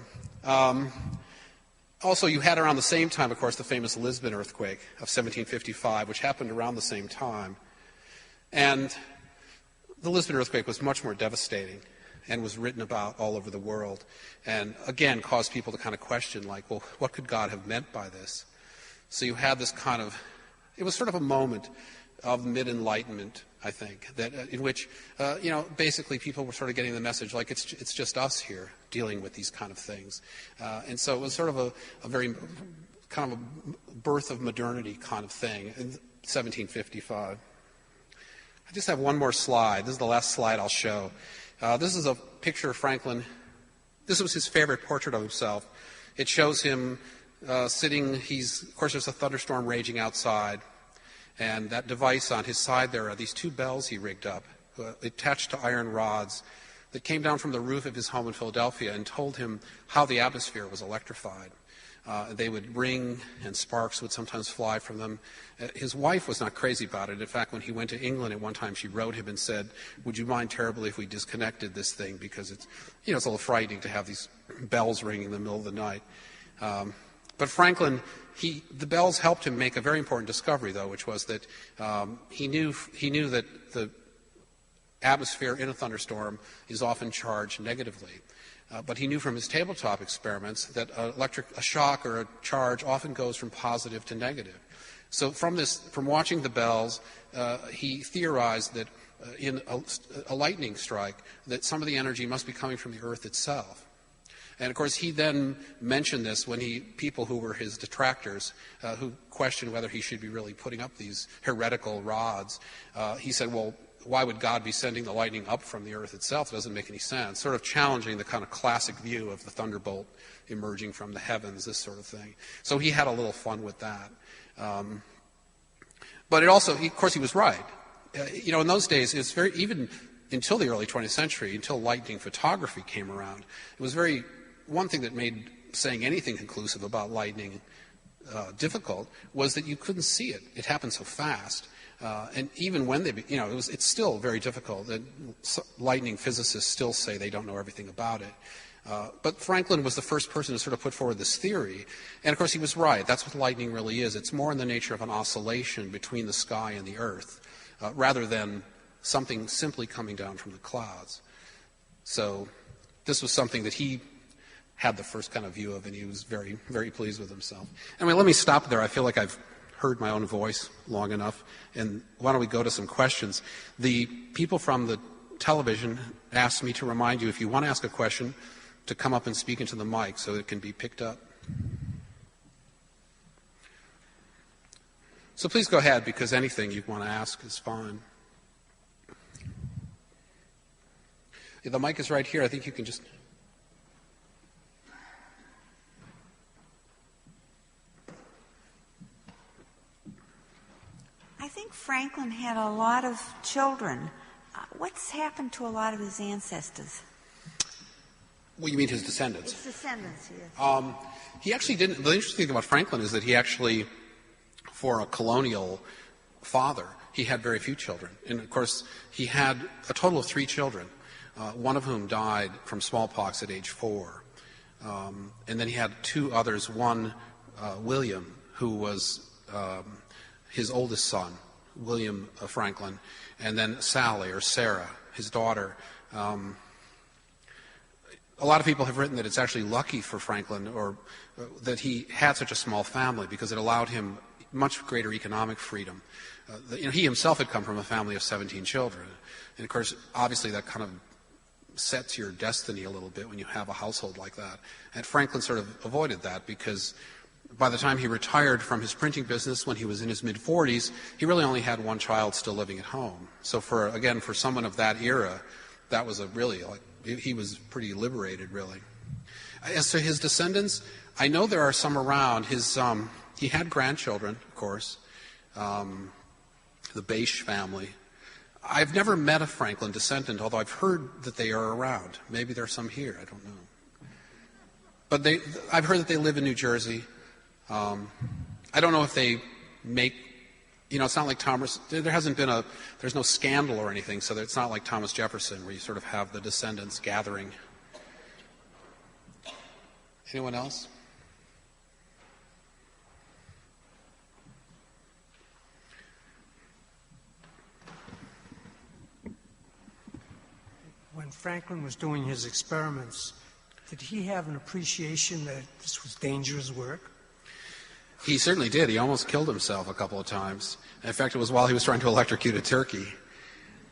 also you had around the same time, of course, the famous Lisbon earthquake of 1755, which happened around the same time. And the Lisbon earthquake was much more devastating and was written about all over the world. And again, caused people to kind of question, like, well, what could God have meant by this? So you had this kind of, it was sort of a moment of mid-enlightenment, I think, that in which, basically people were sort of getting the message, like it's just us here dealing with these kind of things. And so it was sort of a very kind of a birth of modernity kind of thing in 1755. I just have one more slide. This is the last slide I'll show. This is a picture of Franklin. This was his favorite portrait of himself. It shows him sitting, of course, there's a thunderstorm raging outside. And that device on his side there are these two bells he rigged up, attached to iron rods, that came down from the roof of his home in Philadelphia and told him how the atmosphere was electrified. They would ring, and sparks would sometimes fly from them. His wife was not crazy about it. In fact, when he went to England at one time, she wrote him and said, would you mind terribly if we disconnected this thing, because it's a little frightening to have these bells ringing in the middle of the night. But Franklin, the bells helped him make a very important discovery, though, which was that he knew that the atmosphere in a thunderstorm is often charged negatively. But he knew from his tabletop experiments that a shock or a charge often goes from positive to negative. So from watching the bells, he theorized that in a lightning strike, that some of the energy must be coming from the earth itself. And, of course, he then mentioned this when people who were his detractors, who questioned whether he should be really putting up these heretical rods, he said, well, why would God be sending the lightning up from the earth itself? It doesn't make any sense. Sort of challenging the kind of classic view of the thunderbolt emerging from the heavens, this sort of thing. So he had a little fun with that. But it also, of course, he was right. In those days, it's very, even until the early 20th century, until lightning photography came around, it was one thing that made saying anything conclusive about lightning difficult was that you couldn't see it. It happened so fast. And even when it's still very difficult. Lightning physicists still say they don't know everything about it. But Franklin was the first person to sort of put forward this theory. And, of course, he was right. That's what lightning really is. It's more in the nature of an oscillation between the sky and the earth, rather than something simply coming down from the clouds. So this was something that he had the first kind of view of, and he was very, very pleased with himself. Anyway, let me stop there. I feel like I've heard my own voice long enough. And why don't we go to some questions? The people from the television asked me to remind you, if you want to ask a question, to come up and speak into the mic so it can be picked up. So please go ahead, because anything you want to ask is fine. The mic is right here. I think you can just... I think Franklin had a lot of children. What's happened to a lot of his ancestors? Well, you mean his descendants? His descendants, yes. He actually didn't. The interesting thing about Franklin is that he actually, for a colonial father, he had very few children. And, of course, he had a total of 3 children, one of whom died from smallpox at age 4. And then he had 2 others, one, William, who was his oldest son, William Franklin, and then Sally, or Sarah, his daughter. A lot of people have written that it's actually lucky for Franklin, or that he had such a small family, because it allowed him much greater economic freedom. He himself had come from a family of 17 children. And, of course, obviously that kind of sets your destiny a little bit when you have a household like that. And Franklin sort of avoided that, because by the time he retired from his printing business, when he was in his mid-40s, he really only had 1 child still living at home. So for someone of that era, that was he was pretty liberated, really. As to his descendants, I know there are some around. He had grandchildren, of course, the Bache family. I've never met a Franklin descendant, although I've heard that they are around. Maybe there are some here, I don't know. But I've heard that they live in New Jersey. I don't know if they make, it's not like Thomas, there's no scandal or anything, so it's not like Thomas Jefferson, where you sort of have the descendants gathering. Anyone else? When Franklin was doing his experiments, did he have an appreciation that this was dangerous work? He certainly did. He almost killed himself a couple of times. In fact, it was while he was trying to electrocute a turkey.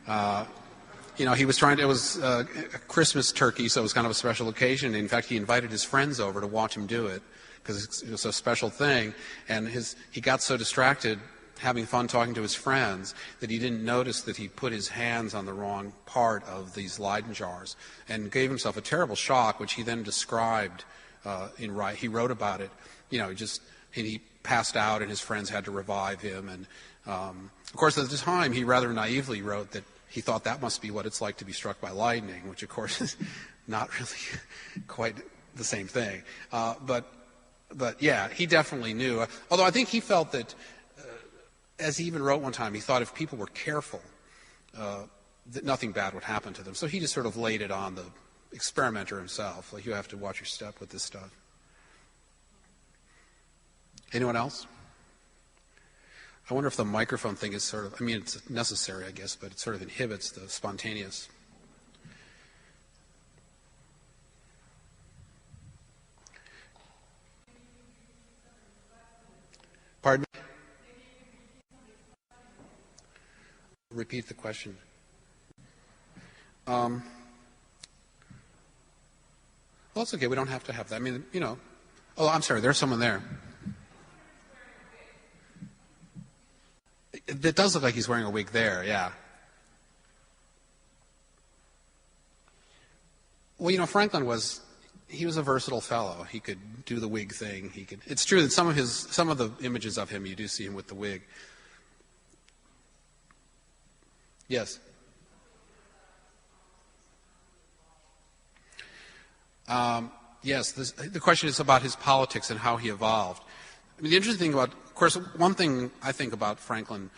He was it was a Christmas turkey, so it was kind of a special occasion. In fact, he invited his friends over to watch him do it, because it was a special thing. And he got so distracted having fun talking to his friends that he didn't notice that he put his hands on the wrong part of these Leyden jars, and gave himself a terrible shock, which he then described he wrote about it. He passed out, and his friends had to revive him. And, of course, at the time, he rather naively wrote that he thought that must be what it's like to be struck by lightning, which, of course, is not really quite the same thing. But yeah, he definitely knew. Although I think he felt that, as he even wrote one time, he thought if people were careful, that nothing bad would happen to them. So he just sort of laid it on the experimenter himself. Like, you have to watch your step with this stuff. Anyone else? I wonder if the microphone thing is it's necessary, I guess, but it sort of inhibits the spontaneous. Pardon me? Repeat the question. Well, it's okay. We don't have to have that. Oh, I'm sorry. There's someone there. It does look like he's wearing a wig there, yeah. Well, Franklin was a versatile fellow. He could do the wig thing. It's true that some of the images of him, you do see him with the wig. Yes. Yes, the question is about his politics and how he evolved. The interesting thing of course, one thing I think about Franklin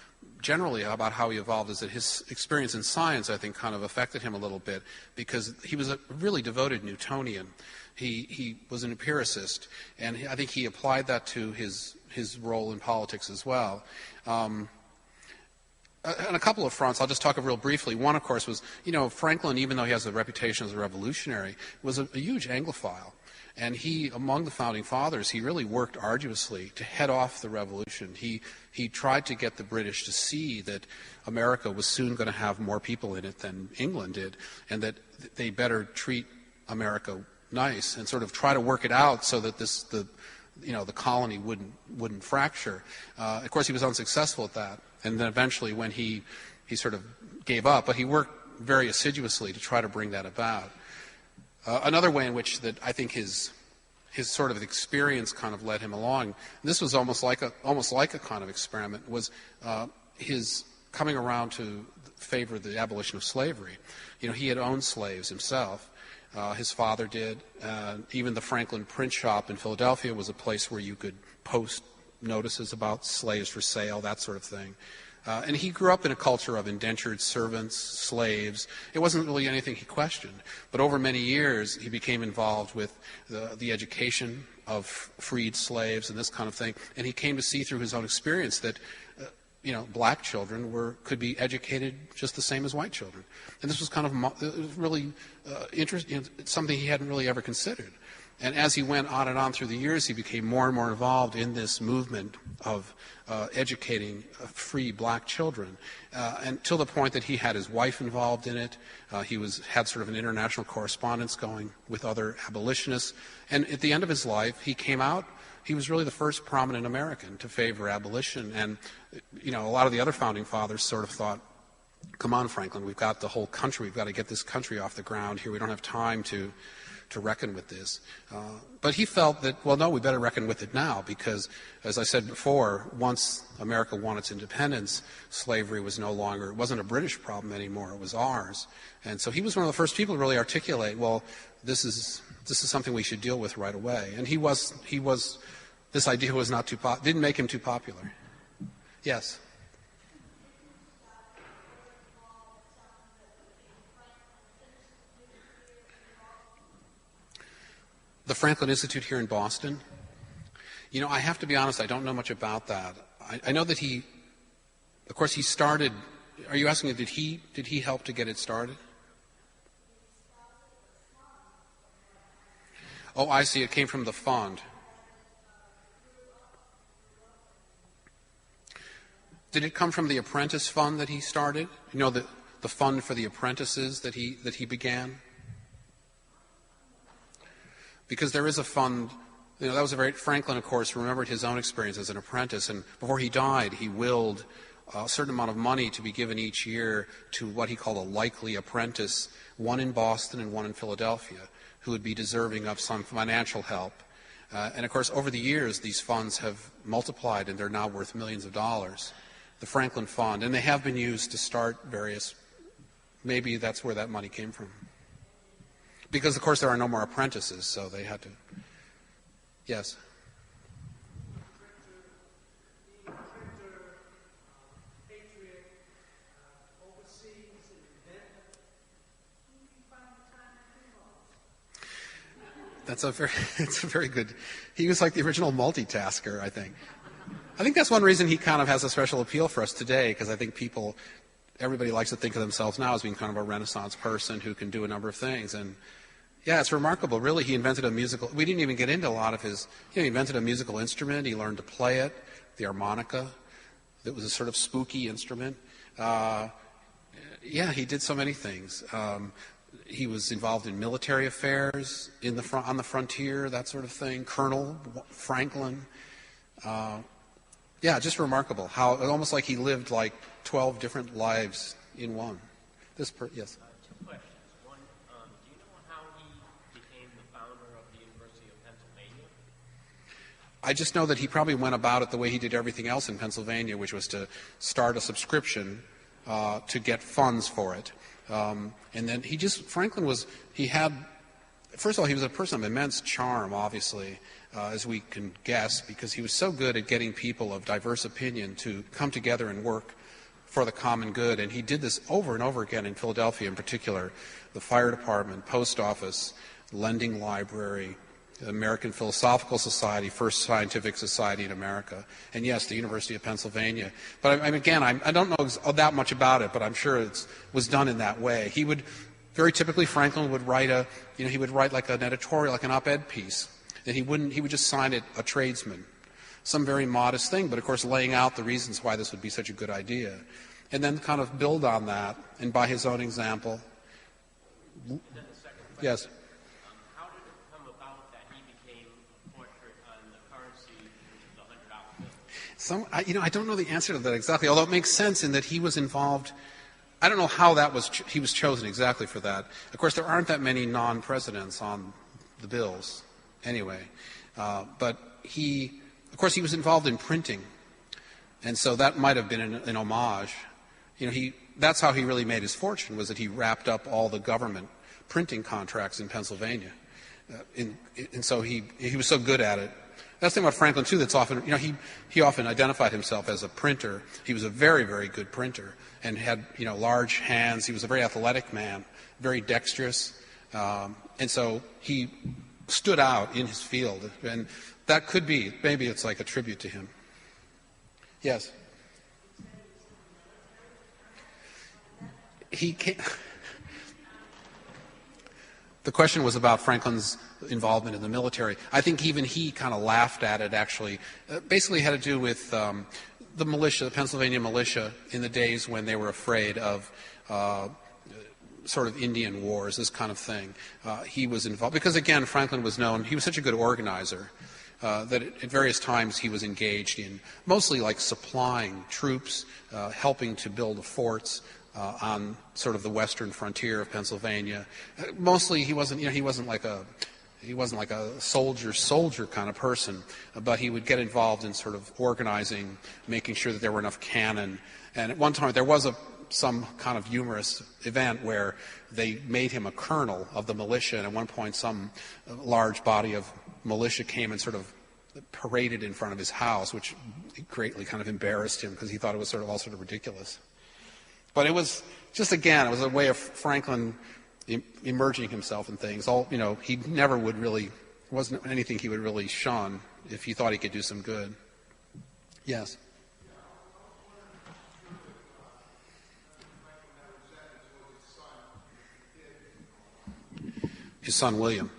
generally about how he evolved is that his experience in science, I think, kind of affected him a little bit because he was a really devoted Newtonian. He was an empiricist, and I think he applied that to his role in politics as well. On a couple of fronts, I'll just talk real briefly. One, of course, was, Franklin, even though he has a reputation as a revolutionary, was a huge Anglophile. And he, among the founding fathers, he really worked arduously to head off the revolution. He tried to get the British to see that America was soon going to have more people in it than England did, and that they better treat America nice and sort of try to work it out so that the colony wouldn't fracture. Of course, he was unsuccessful at that. And then eventually when he sort of gave up, but he worked very assiduously to try to bring that about. Another way in which that I think his sort of experience kind of led him along, and this was almost like a kind of experiment, was his coming around to favor the abolition of slavery. He had owned slaves himself. His father did. Even the Franklin print shop in Philadelphia was a place where you could post notices about slaves for sale, that sort of thing. And he grew up in a culture of indentured servants, slaves. It wasn't really anything he questioned. But over many years, he became involved with the education of freed slaves and this kind of thing. And he came to see through his own experience that black children could be educated just the same as white children. And this was kind of really interesting, something he hadn't really ever considered. And as he went on and on through the years, he became more and more involved in this movement of educating free black children, and till the point that he had his wife involved in it. He had sort of an international correspondence going with other abolitionists. And at the end of his life, he came out. He was really the first prominent American to favor abolition. And, a lot of the other founding fathers sort of thought, come on, Franklin, we've got the whole country. We've got to get this country off the ground here. We don't have time to reckon with this. But he felt that, well, no, we better reckon with it now because, as I said before, once America won its independence, slavery was it wasn't a British problem anymore, it was ours. And so he was one of the first people to really articulate, well, this is something we should deal with right away. And this idea was didn't make him too popular. Yes? The Franklin Institute here in Boston? I have to be honest, I don't know much about that. I know that he started, are you asking, did he help to get it started? Oh, I see, it came from the fund. Did it come from the apprentice fund that he started? The fund for the apprentices that he began? Because there is a fund, that was Franklin, of course, remembered his own experience as an apprentice, and before he died, he willed a certain amount of money to be given each year to what he called a likely apprentice, one in Boston and one in Philadelphia, who would be deserving of some financial help. And of course, over the years, these funds have multiplied, and they're now worth millions of dollars. The Franklin Fund, and they have been used to start maybe that's where that money came from. Because, of course, there are no more apprentices, so they had to. Yes? It's a very good. He was like the original multitasker, I think. I think that's one reason he kind of has a special appeal for us today, because I think everybody likes to think of themselves now as being kind of a Renaissance person who can do a number of things. And yeah, it's remarkable. Really, he invented we didn't even get into a lot of his, he invented a musical instrument. He learned to play it, the harmonica. It was a sort of spooky instrument. He did so many things. He was involved in military affairs on the frontier, that sort of thing. Colonel Franklin. Just remarkable. How almost like he lived like 12 different lives in one. Yes. Two questions. One, do you know how he became the founder of the University of Pennsylvania? I just know that he probably went about it the way he did everything else in Pennsylvania, which was to start a subscription to get funds for it. And then Franklin was a person of immense charm, obviously, as we can guess, because he was so good at getting people of diverse opinion to come together and work for the common good. And he did this over and over again in Philadelphia in particular. The fire department, post office, lending library, the American Philosophical Society, first scientific society in America, and yes, the University of Pennsylvania. But I don't know that much about it, but I'm sure it was done in that way. He would, very typically, Franklin would write he would write like an editorial, like an op-ed piece, and he would just sign it a tradesman. Some very modest thing, but of course laying out the reasons why this would be such a good idea. And then kind of build on that, and by his own example. Yes? How did it come about that he became a portrait on the currency, which is the $100 bill? I don't know the answer to that exactly, although it makes sense in that he was involved. I don't know how he was chosen exactly for that. Of course, there aren't that many non-presidents on the bills anyway. But of course, he was involved in printing, and so that might have been an homage. That's how he really made his fortune, was that he wrapped up all the government printing contracts in Pennsylvania. And so he was so good at it. That's the thing about Franklin, too, that's often, he often identified himself as a printer. He was a very, very good printer and had, large hands. He was a very athletic man, very dexterous. And so he stood out in his field. And that could be, maybe it's like a tribute to him. Yes? The question was about Franklin's involvement in the military. I think even he kind of laughed at it, actually. Basically had to do with the militia, the Pennsylvania militia, in the days when they were afraid of sort of Indian wars, this kind of thing. He was involved, because again, Franklin was known, he was such a good organizer that at various times he was engaged in mostly like supplying troops, helping to build the forts, on sort of the western frontier of Pennsylvania. Mostly he wasn't like a soldier kind of person, but he would get involved in sort of organizing, making sure that there were enough cannon. And at one time there was some kind of humorous event where they made him a colonel of the militia, and at one point some large body of militia came and sort of paraded in front of his house, which greatly kind of embarrassed him because he thought it was all sort of ridiculous. But it was just, again, it was a way of Franklin emerging himself in things. He never would really, wasn't anything he would really shun if he thought he could do some good. Yes? His son, William.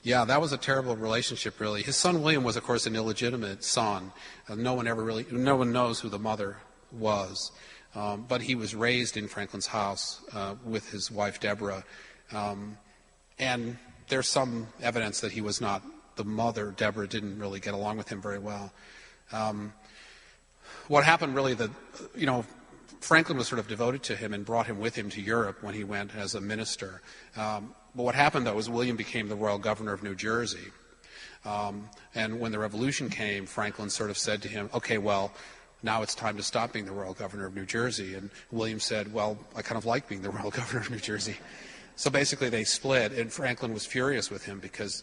Yeah, that was a terrible relationship, really. His son, William, was, of course, an illegitimate son. No one knows who the mother was. But he was raised in Franklin's house with his wife, Deborah. And there's some evidence that he was not, the mother, Deborah, didn't really get along with him very well. What happened really Franklin was sort of devoted to him and brought him with him to Europe when he went as a minister. But what happened, though, was William became the royal governor of New Jersey. And when the revolution came, Franklin sort of said to him, okay, well, now it's time to stop being the royal governor of New Jersey. And William said, well, I kind of like being the royal governor of New Jersey. So basically they split, and Franklin was furious with him because,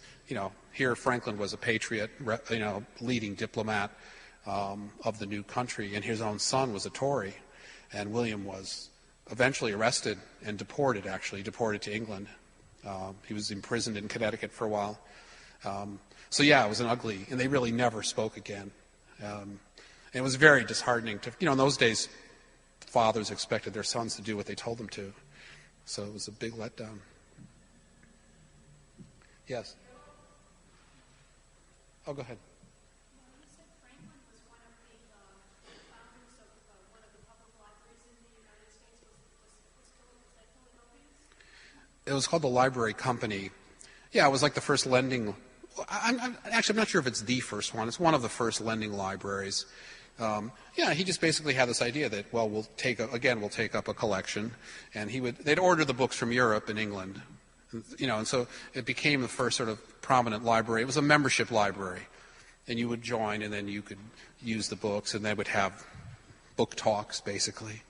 here Franklin was a patriot, leading diplomat of the new country, and his own son was a Tory. And William was eventually arrested and deported to England. He was imprisoned in Connecticut for a while. So yeah, it was an ugly, and they really never spoke again. It was very disheartening to, in those days, fathers expected their sons to do what they told them to. So it was a big letdown. Yes? Oh, go ahead. You said Franklin was one of the founders of one of the public libraries in the United States. Was that Philadelphia's? It was called the Library Company. Yeah, it was like the first lending. I'm not sure if it's the first one. It's one of the first lending libraries. He just basically had this idea that, well, we'll take up a collection, and they'd order the books from Europe and England, and so it became the first sort of prominent library. It was a membership library, and you would join, and then you could use the books, and they would have book talks, basically.